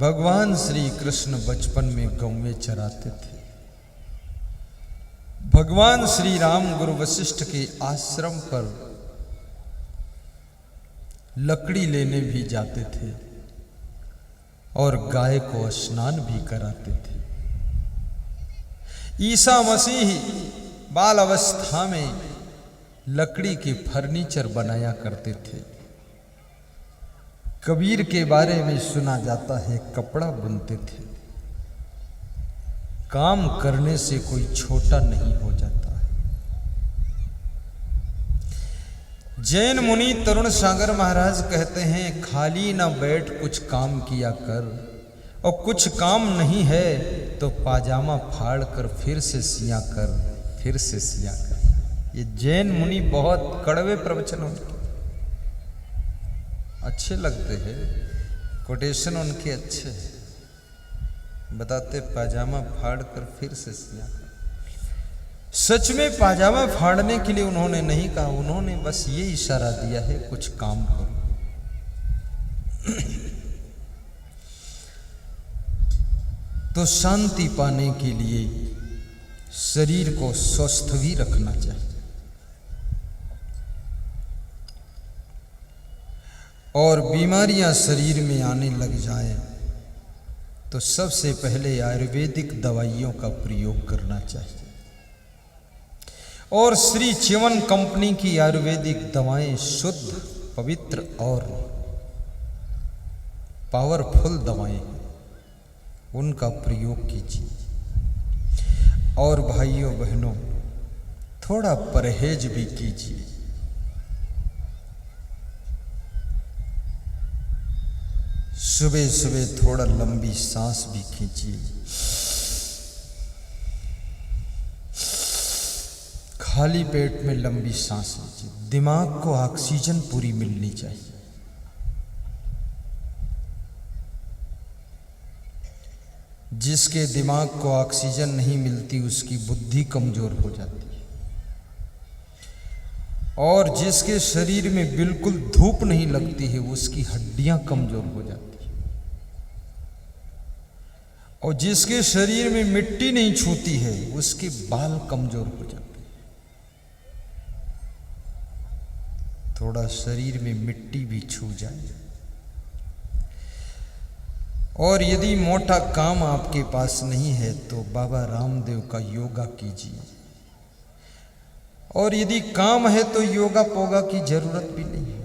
भगवान श्री कृष्ण बचपन में गौवें चराते थे। भगवान श्री राम गुरु वशिष्ठ के आश्रम पर लकड़ी लेने भी जाते थे और गाय को स्नान भी कराते थे। ईसा मसीह बाल अवस्था में लकड़ी के फर्नीचर बनाया करते थे। कबीर के बारे में सुना जाता है, कपड़ा बुनते थे। काम करने से कोई छोटा नहीं हो जाता है। जैन मुनि तरुण सागर महाराज कहते हैं, खाली ना बैठ कुछ काम किया कर, और कुछ काम नहीं है तो पाजामा फाड़ कर फिर से सिया कर, फिर से सिया कर। ये जैन मुनि बहुत कड़वे प्रवचन उनके अच्छे लगते हैं, कोटेशन उनके अच्छे हैं। बताते पाजामा फाड़ कर फिर से सिया कर। सच में पाजामा फाड़ने के लिए उन्होंने नहीं कहा, उन्होंने बस ये इशारा दिया है कुछ काम करो। तो शांति पाने के लिए शरीर को स्वस्थ भी रखना चाहिए, और बीमारियां शरीर में आने लग जाए तो सबसे पहले आयुर्वेदिक दवाइयों का प्रयोग करना चाहिए। और श्री च्यवन कंपनी की आयुर्वेदिक दवाएं शुद्ध, पवित्र और पावरफुल दवाएं, उनका प्रयोग कीजिए। और भाइयों बहनों, थोड़ा परहेज भी कीजिए। सुबह सुबह थोड़ा लंबी सांस भी खींचिए। खाली पेट में लंबी सांस लीजिए। दिमाग को ऑक्सीजन पूरी मिलनी चाहिए। जिसके दिमाग को ऑक्सीजन नहीं मिलती उसकी बुद्धि कमजोर हो जाती है, और जिसके शरीर में बिल्कुल धूप नहीं लगती है उसकी हड्डियां कमजोर हो जाती है, और जिसके शरीर में मिट्टी नहीं छूती है उसके बाल कमजोर हो जाते हैं। थोड़ा शरीर में मिट्टी भी छू जाए। और यदि मोटा काम आपके पास नहीं है तो बाबा रामदेव का योगा कीजिए। और यदि काम है तो योगा पोगा की जरूरत भी नहीं है।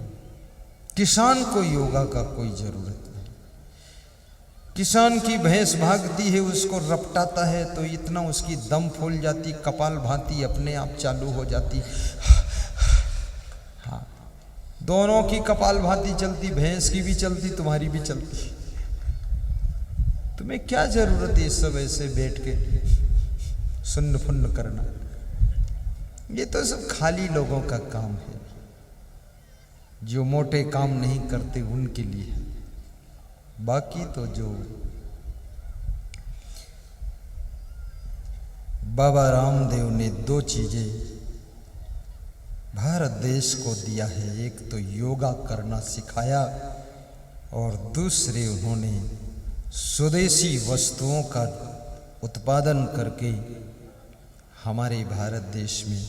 किसान को योगा का कोई जरूरत नहीं। किसान की भैंस भागती है, उसको रपटाता है तो इतना उसकी दम फूल जाती, कपाल भाती अपने आप चालू हो जाती। हाँ, दोनों की कपाल भाती चलती, भैंस की भी चलती, तुम्हारी भी चलती। तुम्हें क्या जरूरत है इस सब ऐसे बैठ के सुन्न फुन्न करना? ये तो सब खाली लोगों का काम है। जो मोटे काम नहीं करते उनके लिए। बाकी तो जो बाबा रामदेव ने दो चीजें भारत देश को दिया है, एक तो योगा करना सिखाया, और दूसरे उन्होंने स्वदेशी वस्तुओं का उत्पादन करके हमारे भारत देश में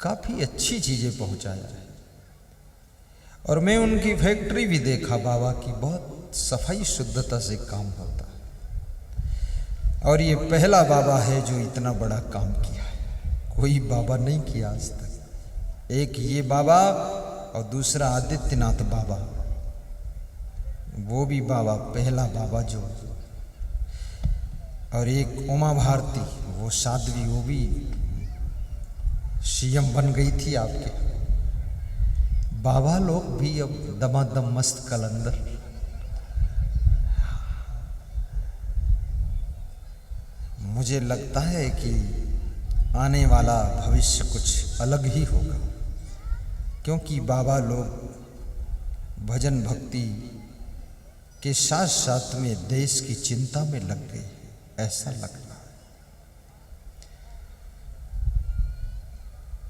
काफ़ी अच्छी चीज़ें पहुंचाया है। और मैं उनकी फैक्ट्री भी देखा बाबा की, बहुत सफाई शुद्धता से काम होता है। और ये पहला बाबा है जो इतना बड़ा काम किया है। कोई बाबा नहीं किया आज तक। एक ये बाबा और दूसरा आदित्यनाथ बाबा, वो भी बाबा, पहला बाबा जो, और एक उमा भारती, वो साध्वी, वो भी सीएम बन गई थी आपके। बाबा लोग भी अब दमादम मस्त कलंदर। मुझे लगता है कि आने वाला भविष्य कुछ अलग ही होगा, क्योंकि बाबा लोग भजन भक्ति के साथ साथ में देश की चिंता में लग गए, ऐसा लग रहा है।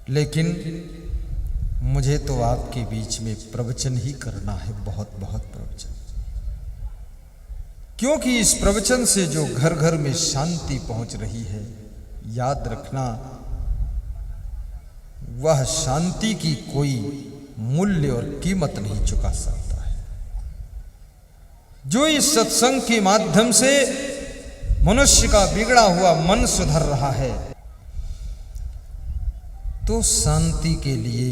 लेकिन मुझे तो आपके बीच में प्रवचन ही करना है, बहुत बहुत प्रवचन। क्योंकि इस प्रवचन से जो घर घर में शांति पहुंच रही है, याद रखना वह शांति की कोई मूल्य और कीमत नहीं चुका सकता है। जो इस सत्संग के माध्यम से मनुष्य का बिगड़ा हुआ मन सुधर रहा है, तो शांति के लिए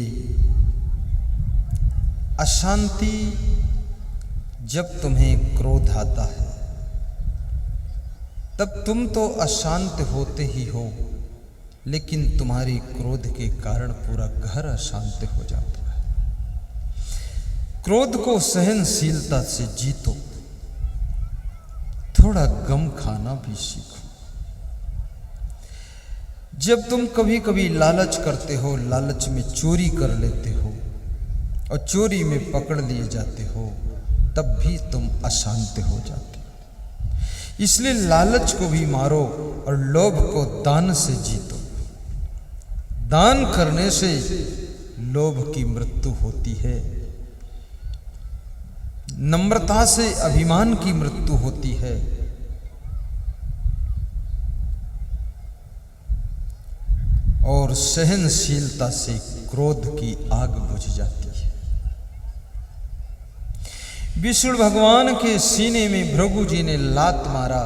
अशांति, जब तुम्हें क्रोध आता है तब तुम तो अशांत होते ही हो, लेकिन तुम्हारी क्रोध के कारण पूरा घर अशांत हो जाता है। क्रोध को सहनशीलता से जीतो, थोड़ा गम खाना भी सीखो। जब तुम कभी कभी लालच करते हो, लालच में चोरी कर लेते हो और चोरी में पकड़ लिए जाते हो, तब भी तुम अशांत हो जाते हो। इसलिए लालच को भी मारो और लोभ को दान से जीतो। दान करने से लोभ की मृत्यु होती है, नम्रता से अभिमान की मृत्यु होती है, और सहनशीलता से क्रोध की आग बुझ जाती है। विष्णु भगवान के सीने में भृगु जी ने लात मारा,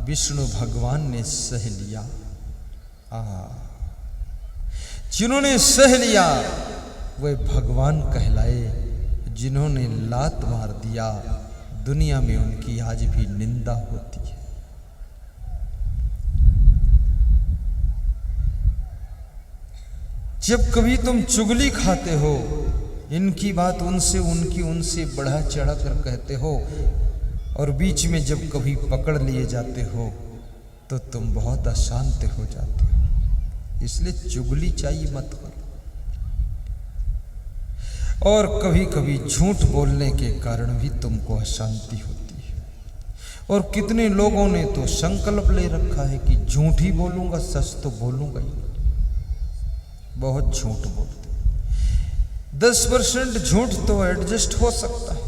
विष्णु भगवान ने सह लिया। जिन्होंने सह लिया वे भगवान कहलाए, जिन्होंने लात मार दिया दुनिया में उनकी आज भी निंदा होती है। जब कभी तुम चुगली खाते हो, इनकी बात उनसे, उनकी उनसे बढ़ा चढ़ा कर कहते हो, और बीच में जब कभी पकड़ लिए जाते हो तो तुम बहुत अशांत हो जाते हो। इसलिए चुगली चाहिए मत करो। और कभी कभी झूठ बोलने के कारण भी तुमको अशांति होती है। और कितने लोगों ने तो संकल्प ले रखा है कि झूठ ही बोलूंगा, सच तो बोलूंगा ही। बहुत झूठ बोलते। 10% झूठ तो एडजस्ट हो सकता है।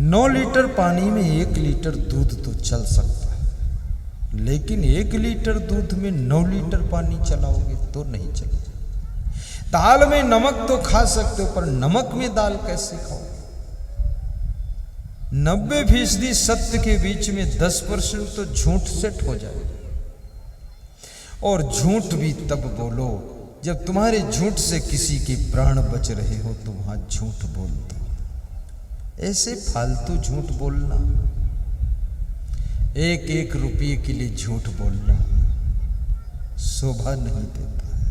9 लीटर पानी में 1 लीटर दूध तो चल सकता है, लेकिन 1 लीटर दूध में 9 लीटर पानी चलाओगे तो नहीं चलेगा। दाल में नमक तो खा सकते हो, पर नमक में दाल कैसे खाओगे? 90% सत्य के बीच में 10% तो झूठ सेट हो जाएगा। और झूठ भी तब बोलो जब तुम्हारे झूठ से किसी के प्राण बच रहे हो, तो वहां झूठ बोल दो। ऐसे फालतू झूठ बोलना, 1-1 रुपये के लिए झूठ बोलना शोभा नहीं देता है।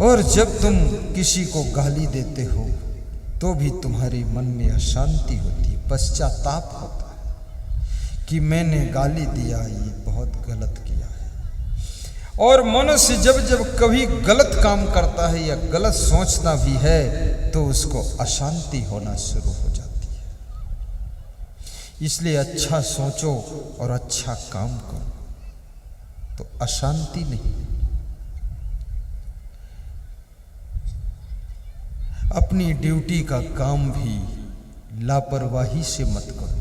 और जब तुम किसी को गाली देते हो तो भी तुम्हारे मन में अशांति होती है, पश्चाताप होता है कि मैंने गाली दिया, ये बहुत गलत किया है। और मनुष्य जब जब कभी गलत काम करता है या गलत सोचता भी है तो उसको अशांति होना शुरू हो जाती है। इसलिए अच्छा सोचो और अच्छा काम करो तो अशांति नहीं। अपनी ड्यूटी का काम भी लापरवाही से मत करो।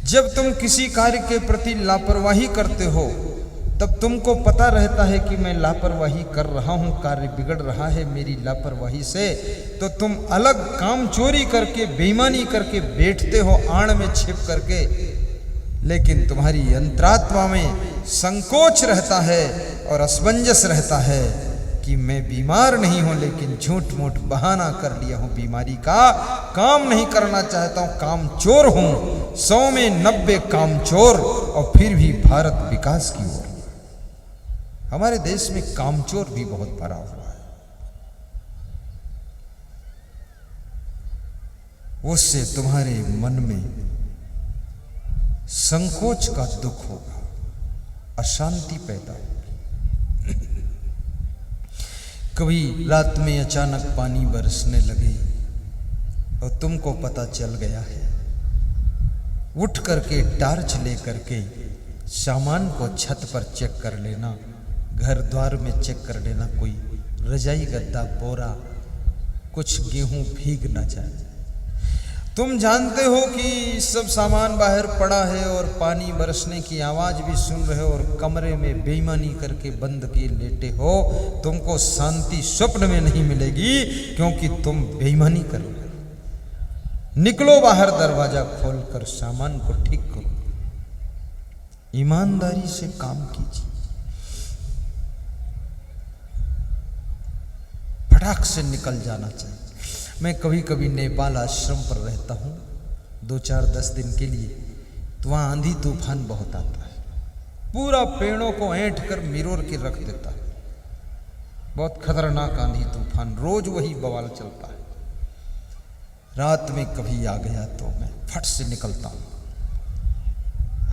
जब तुम किसी कार्य के प्रति लापरवाही करते हो तब तुमको पता रहता है कि मैं लापरवाही कर रहा हूं, कार्य बिगड़ रहा है मेरी लापरवाही से, तो तुम अलग काम चोरी करके, बेईमानी करके बैठते हो आड़ में छिप करके। लेकिन तुम्हारी अंतरात्मा में संकोच रहता है और असमंजस रहता है कि मैं बीमार नहीं हूं, लेकिन झूठ मूठ बहाना कर लिया हूं बीमारी का, काम नहीं करना चाहता हूं, काम चोर हूं, 100 में 90 काम चोर, और फिर भी भारत विकास की ओर। हमारे देश में कामचोर भी बहुत भरा हुआ है। उससे तुम्हारे मन में संकोच का दुख होगा, अशांति पैदा होगी। कभी रात में अचानक पानी बरसने लगे और तुमको पता चल गया है, उठ करके टार्च ले करके सामान को छत पर चेक कर लेना, घर द्वार में चेक कर लेना, कोई रजाई गद्दा बोरा कुछ गेहूं भीग न जाए। तुम जानते हो कि सब सामान बाहर पड़ा है और पानी बरसने की आवाज भी सुन रहे हो और कमरे में बेईमानी करके बंद किए लेटे हो। तुमको शांति स्वप्न में नहीं मिलेगी क्योंकि तुम बेईमानी कर रहे हो। निकलो बाहर, दरवाजा खोलकर सामान को ठीक करो, ईमानदारी से काम कीजिए, फटाक से निकल जाना चाहिए। मैं कभी कभी नेपाल आश्रम पर रहता हूँ 2-4-10 दिन के लिए, तो वहाँ आंधी तूफान बहुत आता है, पूरा पेड़ों को ऐंठ कर मिरोर के रख देता है। बहुत खतरनाक आंधी तूफान, रोज वही बवाल चलता है। रात में कभी आ गया तो मैं फट से निकलता हूँ।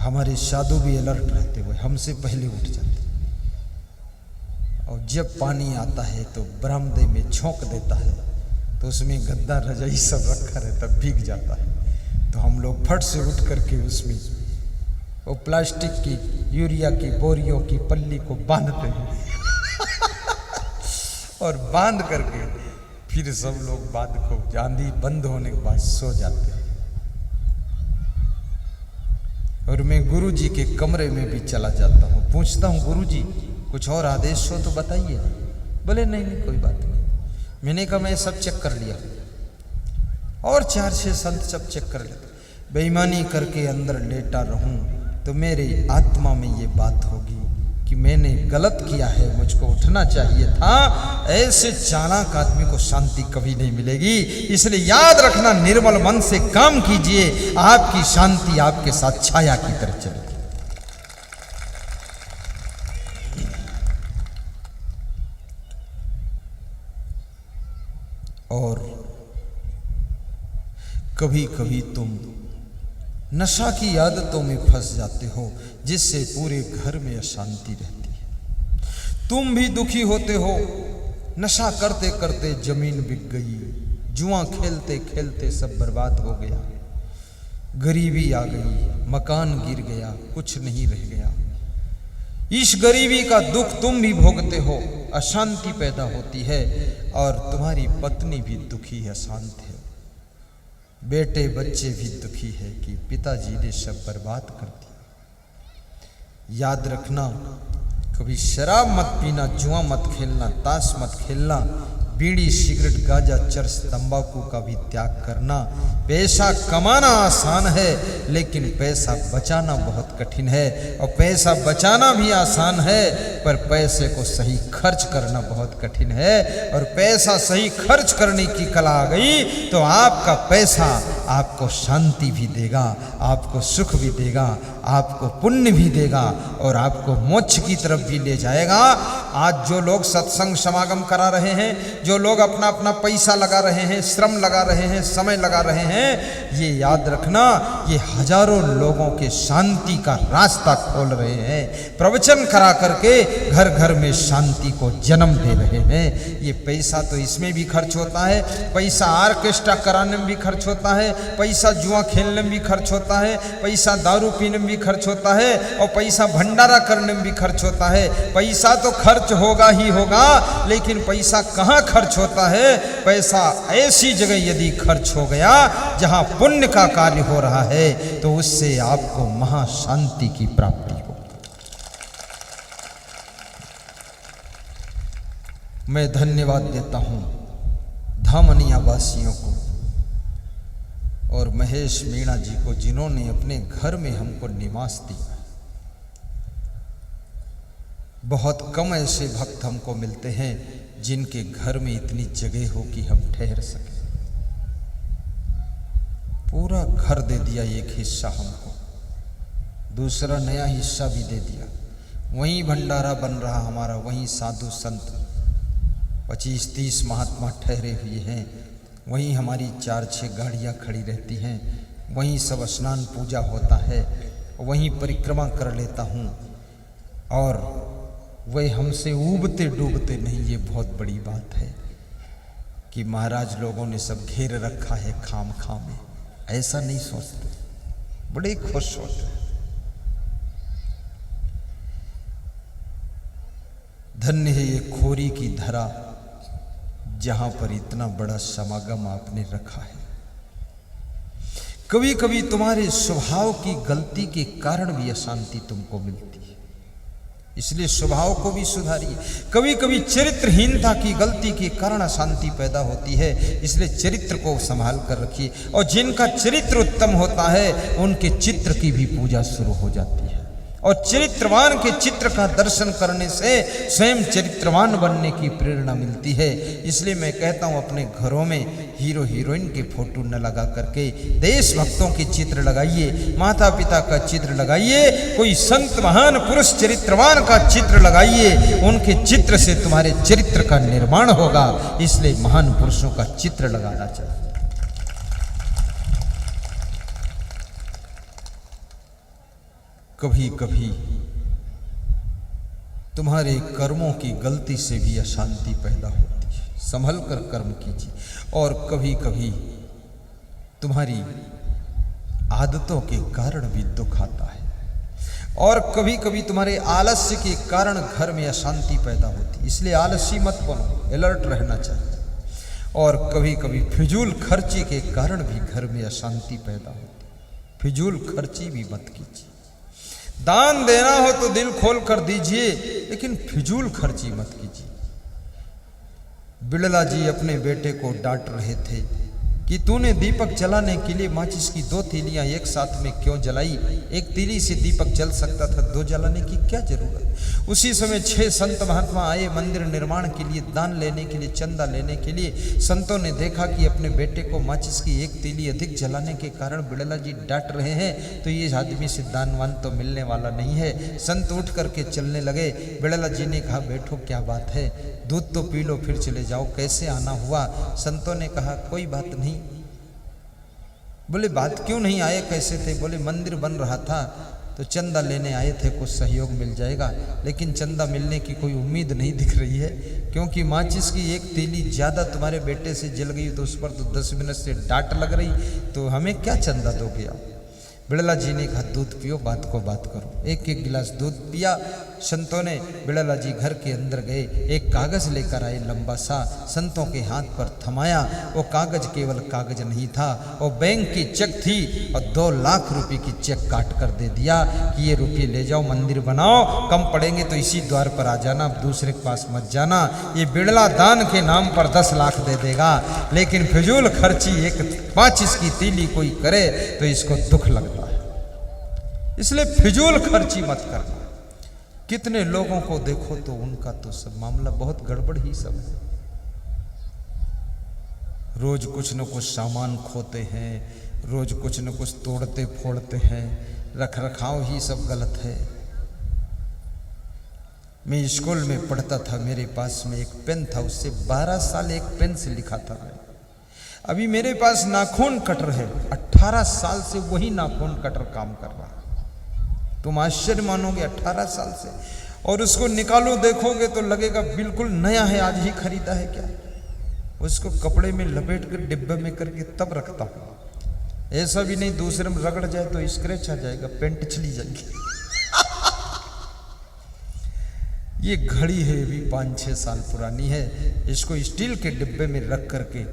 हमारे साधु भी अलर्ट रहते हुए हमसे पहले उठ जाते, और जब पानी आता है तो बरामदे में झोंक देता है, तो उसमें गद्दा रजाई सब रखा रहता, भीग जाता है। तो हम लोग फट से उठ करके उसमें वो प्लास्टिक की यूरिया की बोरियों की पल्ली को बांधते हैं और बांध करके फिर सब लोग बाद को आंधी बंद होने के बाद सो जाते हैं। और मैं गुरु जी के कमरे में भी चला जाता हूँ, पूछता हूँ गुरु जी कुछ और आदेश हो तो बताइए। बोले नहीं नहीं कोई बात नहीं। मैंने कहा मैं सब चेक कर लिया, और 4-6 संत सब चेक कर लेते। बेईमानी करके अंदर लेटा रहूं तो मेरी आत्मा में ये बात होगी कि मैंने गलत किया है, मुझको उठना चाहिए था। ऐसे चालाक आदमी को शांति कभी नहीं मिलेगी। इसलिए याद रखना, निर्मल मन से काम कीजिए, आपकी शांति आपके साथ छाया की तरह चलेगी। और कभी कभी तुम नशा की आदतों में फंस जाते हो, जिससे पूरे घर में अशांति रहती है। तुम भी दुखी होते हो, नशा करते करते जमीन बिक गई, जुआ खेलते खेलते सब बर्बाद हो गया, गरीबी आ गई, मकान गिर गया, कुछ नहीं रह गया। इस गरीबी का दुख तुम भी भोगते हो, अशांति पैदा होती है, और तुम्हारी पत्नी भी दुखी है, अशांत है, बेटे बच्चे भी दुखी है कि पिताजी ने सब बर्बाद कर दिया। याद रखना, कभी शराब मत पीना, जुआ मत खेलना, ताश मत खेलना, बीड़ी सिगरेट गांजा चरस तंबाकू का भी त्याग करना। पैसा कमाना आसान है, लेकिन पैसा बचाना बहुत कठिन है, और पैसा बचाना भी आसान है, पर पैसे को सही खर्च करना बहुत कठिन है। और पैसा सही खर्च करने की कला आ गई तो आपका पैसा आपको शांति भी देगा, आपको सुख भी देगा, आपको पुण्य भी देगा, और आपको मोक्ष की तरफ भी ले जाएगा। आज जो लोग सत्संग समागम करा रहे हैं, जो लोग अपना अपना पैसा लगा रहे हैं, श्रम लगा रहे हैं, समय लगा रहे हैं, ये याद रखना, ये हजारों लोगों के शांति का रास्ता खोल रहे हैं। प्रवचन करा करके घर घर में शांति को जन्म दे रहे हैं। ये पैसा तो इसमें भी खर्च होता है, पैसा ऑर्केस्ट्रा कराने में भी खर्च होता है, पैसा जुआ खेलने में भी खर्च होता है, पैसा दारू पीने में भी खर्च होता है, और पैसा भंडारा करने में भी खर्च होता है। पैसा तो खर्च होगा ही होगा, लेकिन पैसा कहाँ खर्च होता है? पैसा ऐसी जगह यदि खर्च हो गया जहां पुण्य का कार्य हो रहा है, तो उससे आपको महाशांति की प्राप्ति हो। मैं धन्यवाद देता हूं धामनिया वासियों को और महेश मीणा जी को, जिन्होंने अपने घर में हमको निवास दिया। बहुत कम ऐसे भक्त हमको मिलते हैं जिनके घर में इतनी जगह हो कि हम ठहर सके। पूरा घर दे दिया, एक हिस्सा हमको, दूसरा नया हिस्सा भी दे दिया। वहीं भंडारा बन रहा हमारा, वहीं साधु संत 25-30 महात्मा ठहरे हुए हैं, वहीं हमारी 4-6 गाड़ियाँ खड़ी रहती हैं, वहीं सब स्नान पूजा होता है, वहीं परिक्रमा कर लेता हूँ, और वे हमसे ऊबते डूबते नहीं। ये बहुत बड़ी बात है कि महाराज लोगों ने सब घेर रखा है खाम खाम में, ऐसा नहीं सोचते, बड़े खुश होते हैं। धन्य है ये खोरी की धरा, जहां पर इतना बड़ा समागम आपने रखा है। कभी कभी तुम्हारे स्वभाव की गलती के कारण भी अशांति तुमको मिलती है, इसलिए स्वभाव को भी सुधारिए। कभी कभी चरित्रहीनता की गलती के कारण अशांति पैदा होती है, इसलिए चरित्र को संभाल कर रखिए। और जिनका चरित्र उत्तम होता है उनके चित्र की भी पूजा शुरू हो जाती है, और चरित्रवान के चित्र का दर्शन करने से स्वयं चरित्रवान बनने की प्रेरणा मिलती है। इसलिए मैं कहता हूँ अपने घरों में हीरो हीरोइन के फोटो न लगा करके देशभक्तों के चित्र लगाइए, माता पिता का चित्र लगाइए, कोई संत महान पुरुष चरित्रवान का चित्र लगाइए। उनके चित्र से तुम्हारे चरित्र का निर्माण होगा, इसलिए महान पुरुषों का चित्र लगाना चाहिए। कभी कभी तुम्हारे कर्मों की गलती से भी अशांति पैदा होती है, संभल कर कर्म कीजिए। और कभी कभी तुम्हारी आदतों के कारण भी दुख आता है, और कभी कभी तुम्हारे आलस्य के कारण घर में अशांति पैदा होती है, इसलिए आलसी मत बनो, अलर्ट रहना चाहिए। और कभी कभी फिजूल खर्ची के कारण भी घर में अशांति पैदा होती है, फिजूल खर्ची भी मत कीजिए। दान देना हो तो दिल खोल कर दीजिए, लेकिन फिजूल खर्ची मत कीजिए। बिड़ला जी अपने बेटे को डांट रहे थे कि तूने दीपक जलाने के लिए माचिस की 2 तीलियां एक साथ में क्यों जलाई? एक तीली से दीपक जल सकता था, 2 जलाने की क्या जरूरत? उसी समय 6 संत महात्मा आए मंदिर निर्माण के लिए, दान लेने के लिए, चंदा लेने के लिए। संतों ने देखा कि अपने बेटे को माचिस की 1 तीली अधिक जलाने के कारण बिड़ला जी डांट रहे हैं, तो ये आदमी से दानवान तो मिलने वाला नहीं है। संत उठ करके चलने लगे। बिड़ला जी ने कहा बैठो, क्या बात है, दूध तो पी लो फिर चले जाओ, कैसे आना हुआ? संतों ने कहा कोई बात नहीं। बोले बात क्यों नहीं आए, कैसे थे? बोले मंदिर बन रहा था तो चंदा लेने आए थे, कुछ सहयोग मिल जाएगा, लेकिन चंदा मिलने की कोई उम्मीद नहीं दिख रही है, क्योंकि माचिस की 1 तीली ज़्यादा तुम्हारे बेटे से जल गई तो उस पर तो 10 मिनट से डांट लग रही, तो हमें क्या चंदा दोगे आप? बिड़ला जी ने कहा दूध पियो, बात को बात करो। 1-1 गिलास दूध पिया। संतों ने, बिड़ला जी घर के अंदर गए, एक कागज लेकर आए लंबा सा, संतों के हाथ पर थमाया। वो कागज केवल कागज नहीं था, वो बैंक की चेक थी, और 2 लाख रुपए की चेक काट कर दे दिया कि ये रुपये ले जाओ, मंदिर बनाओ, कम पड़ेंगे तो इसी द्वार पर आ जाना, दूसरे के पास मत जाना। ये बिड़ला दान के नाम पर 10 लाख दे देगा, लेकिन फिजूल खर्ची 1 माचिस की तीली कोई करे तो इसको दुख लगता है। इसलिए फिजूल खर्ची मत करना। कितने लोगों को देखो तो उनका तो सब मामला बहुत गड़बड़ ही सब है। रोज कुछ न कुछ सामान खोते हैं, रोज कुछ न कुछ तोड़ते फोड़ते हैं, रख रखाव ही सब गलत है। मैं स्कूल में पढ़ता था, मेरे पास में एक पेन था, उससे 12 साल एक पेन से लिखा था मैं। अभी मेरे पास नाखून कटर है, 18 साल से वही नाखून कटर काम कर रहा। तुम आश्चर्य मानोगे, 18 साल से, और उसको निकालो देखोगे तो लगेगा बिल्कुल नया है, आज ही खरीदा है क्या। उसको कपड़े में लपेट कर डिब्बे में करके तब रखता हूं। ऐसा भी नहीं दूसरे में रगड़ जाए तो स्क्रैच आ जाएगा, पेंट चली जाएगी। ये घड़ी है, भी 5-6 साल पुरानी है। इसको स्टील के डिब्बे में रख करके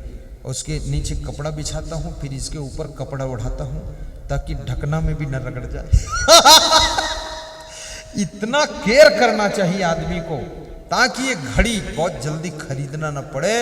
उसके नीचे कपड़ा बिछाता हूँ, फिर इसके ऊपर कपड़ा उठाता हूँ ताकि ढकना में भी न रगड़ जाए। इतना केयर करना चाहिए आदमी को, ताकि ये घड़ी बहुत जल्दी खरीदना न पड़े।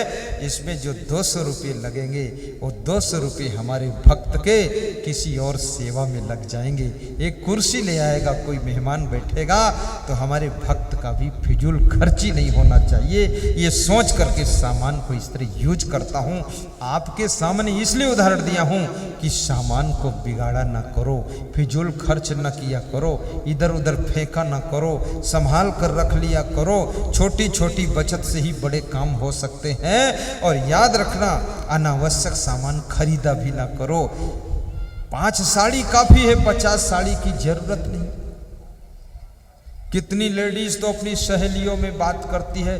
इसमें जो 200 रुपये लगेंगे वो 200 रुपये हमारे भक्त के किसी और सेवा में लग जाएंगे। एक कुर्सी ले आएगा, कोई मेहमान बैठेगा तो हमारे भक्त का भी फिजूल खर्ची नहीं होना चाहिए। ये सोच करके सामान को इस तरह यूज करता हूँ। आपके सामने इसलिए उदाहरण दिया हूँ कि सामान को बिगाड़ा ना करो, फिजूल खर्च न किया करो, इधर उधर फेंका ना करो, संभाल कर रख लिया करो। छोटी छोटी बचत से ही बड़े काम हो सकते हैं। और याद रखना, अनावश्यक सामान खरीदा भी ना करो। 5 साड़ी काफी है, 50 साड़ी की जरूरत नहीं। कितनी लेडीज तो अपनी सहेलियों में बात करती है,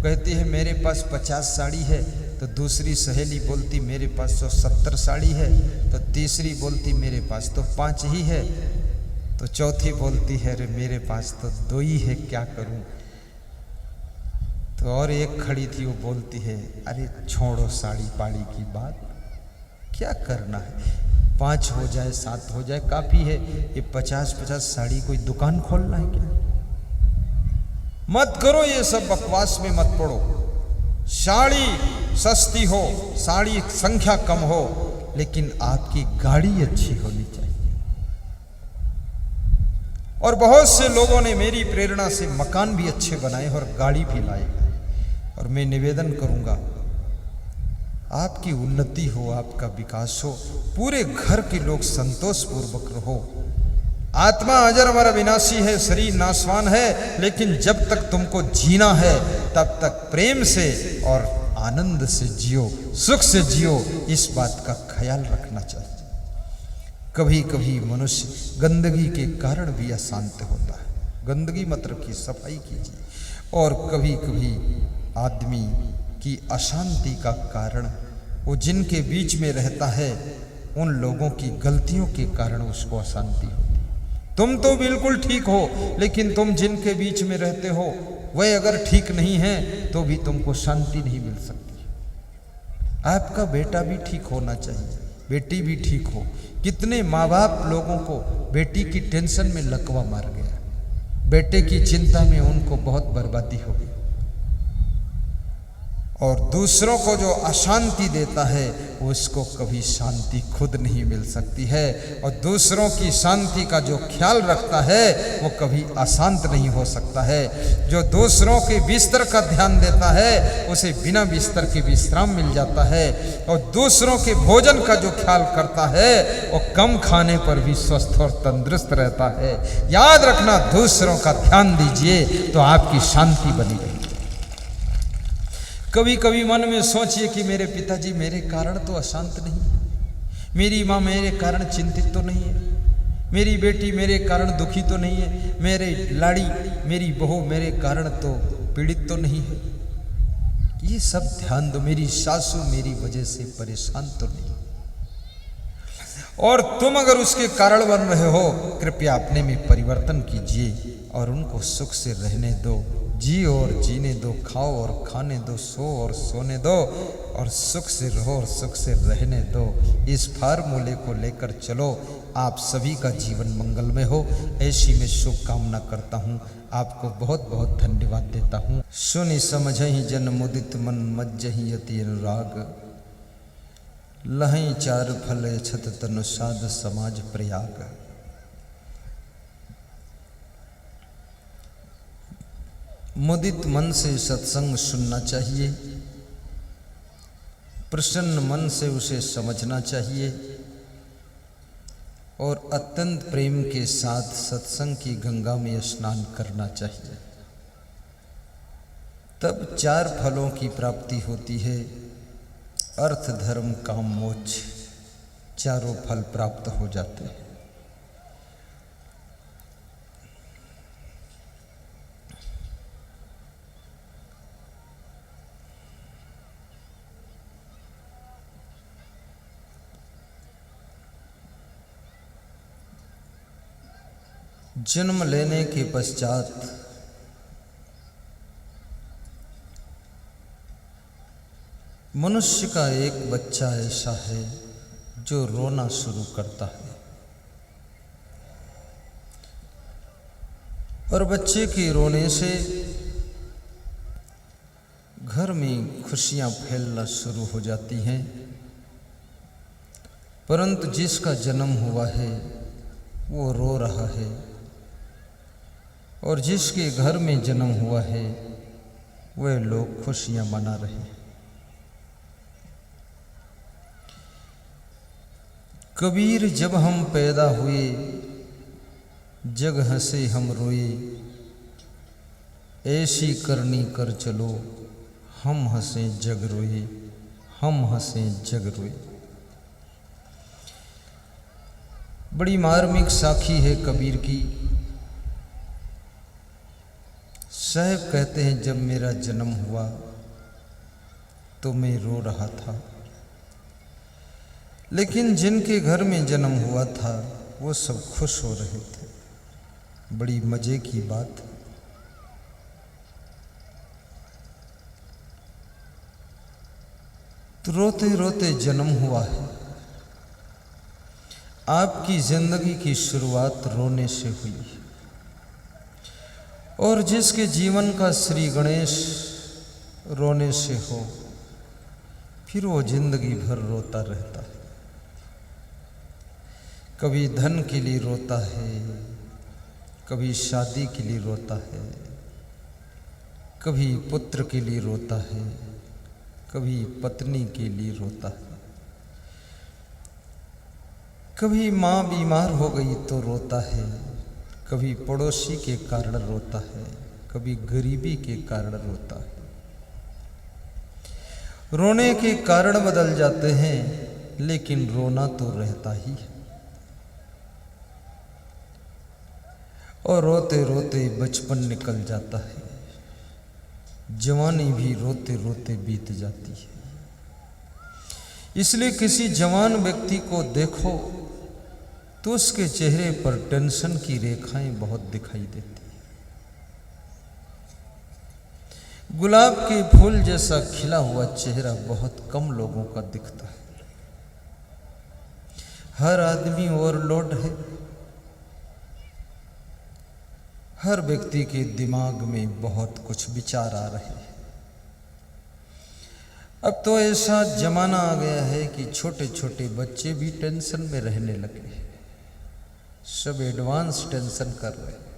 कहती है मेरे पास 50 साड़ी है, तो दूसरी सहेली बोलती मेरे पास तो 70 साड़ी है, तो तीसरी बोलती मेरे पास तो 5 ही है, तो चौथी बोलती है अरे मेरे पास तो 2 ही है, क्या करूं। तो और एक खड़ी थी, वो बोलती है, अरे छोड़ो साड़ी पाड़ी की बात, क्या करना है, 5 हो जाए 7 हो जाए काफी है, ये 50-50 साड़ी कोई दुकान खोलना है क्या? मत करो ये सब बकवास में मत पड़ो। साड़ी सस्ती हो, साड़ी संख्या कम हो, लेकिन आपकी गाड़ी अच्छी होनी चाहिए। और बहुत से लोगों ने मेरी प्रेरणा से मकान भी अच्छे बनाए और गाड़ी भी लाए। और मैं निवेदन करूंगा, आपकी उन्नति हो, आपका विकास हो, पूरे घर के लोग संतोष पूर्वक रहो। आत्मा अजर अमर अविनाशी है, शरीर नाशवान है, लेकिन जब तक तुमको जीना है तब तक प्रेम से और आनंद से जियो, सुख से जियो, इस बात का ख्याल रखना चाहिए। कभी कभी मनुष्य गंदगी के कारण भी अशांत होता है, गंदगी मत रखिए, सफाई कीजिए। और कभी कभी आदमी की अशांति का कारण वो जिनके बीच में रहता है, उन लोगों की गलतियों के कारण उसको अशांति होती है। तुम तो बिल्कुल ठीक हो, लेकिन तुम जिनके बीच में रहते हो वह अगर ठीक नहीं है तो भी तुमको शांति नहीं मिल सकती। आपका बेटा भी ठीक होना चाहिए, बेटी भी ठीक हो। कितने माँ बाप लोगों को बेटी की टेंशन में लकवा मार गया, बेटे की चिंता में उनको बहुत बर्बादी हो गई। और दूसरों को जो अशांति देता है उसको कभी शांति खुद नहीं मिल सकती है। और दूसरों की शांति का जो ख्याल रखता है वो कभी अशांत नहीं हो सकता है। जो दूसरों के बिस्तर का ध्यान देता है उसे बिना बिस्तर के विश्राम मिल जाता है। और दूसरों के भोजन का जो ख्याल करता है वो कम खाने पर भी स्वस्थ और तंदुरुस्त रहता है। याद रखना, दूसरों का ध्यान दीजिए तो आपकी शांति बनी रहेगी। कभी कभी मन में सोचिए कि मेरे पिताजी मेरे कारण तो अशांत नहीं है, मेरी माँ मेरे कारण चिंतित तो नहीं है, मेरी बेटी मेरे कारण दुखी तो नहीं है, मेरे लाड़ी मेरी बहू मेरे कारण तो पीड़ित तो नहीं है। ये सब ध्यान दो, मेरी सासू मेरी वजह से परेशान तो नहीं। और तुम अगर उसके कारण बन रहे हो, कृपया अपने में परिवर्तन कीजिए और उनको सुख से रहने दो। जियो और जीने दो, खाओ और खाने दो, सो और सोने दो, और सुख से रहो और सुख से रहने दो। इस फार्मूले को लेकर चलो, आप सभी का जीवन मंगलमय हो, ऐसी मैं शुभकामना करता हूँ। आपको बहुत बहुत धन्यवाद देता हूँ। सुनि समझहि जन मुदित मन मज्जहि अति अनुराग, लहै 4 फल छत तनु साध समाज प्रयाग। मुदित मन से सत्संग सुनना चाहिए, प्रसन्न मन से उसे समझना चाहिए और अत्यंत प्रेम के साथ सत्संग की गंगा में स्नान करना चाहिए। तब 4 फलों की प्राप्ति होती है, अर्थ धर्म काम मोक्ष, चारों फल प्राप्त हो जाते हैं। जन्म लेने के पश्चात मनुष्य का एक बच्चा ऐसा है जो रोना शुरू करता है, और बच्चे के रोने से घर में खुशियां फैलना शुरू हो जाती हैं। परंतु जिसका जन्म हुआ है वो रो रहा है, और जिसके घर में जन्म हुआ है वह लोग खुशियां मना रहे हैं। कबीर जब हम पैदा हुए जग हंसे हम रोए, ऐसी करनी कर चलो हम हंसे जग रोए, हम हंसे जग रोए। बड़ी मार्मिक साखी है कबीर की। साहब कहते हैं, जब मेरा जन्म हुआ तो मैं रो रहा था, लेकिन जिनके घर में जन्म हुआ था वो सब खुश हो रहे थे। बड़ी मजे की बात। तो रोते रोते जन्म हुआ है। आपकी जिंदगी की शुरुआत रोने से हुई है। और जिसके जीवन का श्री गणेश रोने से हो, फिर वो जिंदगी भर रोता रहता है। कभी धन के लिए रोता है, कभी शादी के लिए रोता है, कभी पुत्र के लिए रोता है, कभी पत्नी के लिए रोता है, कभी माँ बीमार हो गई तो रोता है, कभी पड़ोसी के कारण रोता है, कभी गरीबी के कारण रोता है। रोने के कारण बदल जाते हैं, लेकिन रोना तो रहता ही है। और रोते रोते बचपन निकल जाता है, जवानी भी रोते रोते बीत जाती है। इसलिए किसी जवान व्यक्ति को देखो तो उसके चेहरे पर टेंशन की रेखाएं बहुत दिखाई देती हैं। गुलाब के फूल जैसा खिला हुआ चेहरा बहुत कम लोगों का दिखता है। हर आदमी ओवरलोड है। हर व्यक्ति के दिमाग में बहुत कुछ विचार आ रहे हैं। अब तो ऐसा जमाना आ गया है कि छोटे छोटे बच्चे भी टेंशन में रहने लगे हैं। सब एडवांस टेंशन कर रहे हैं।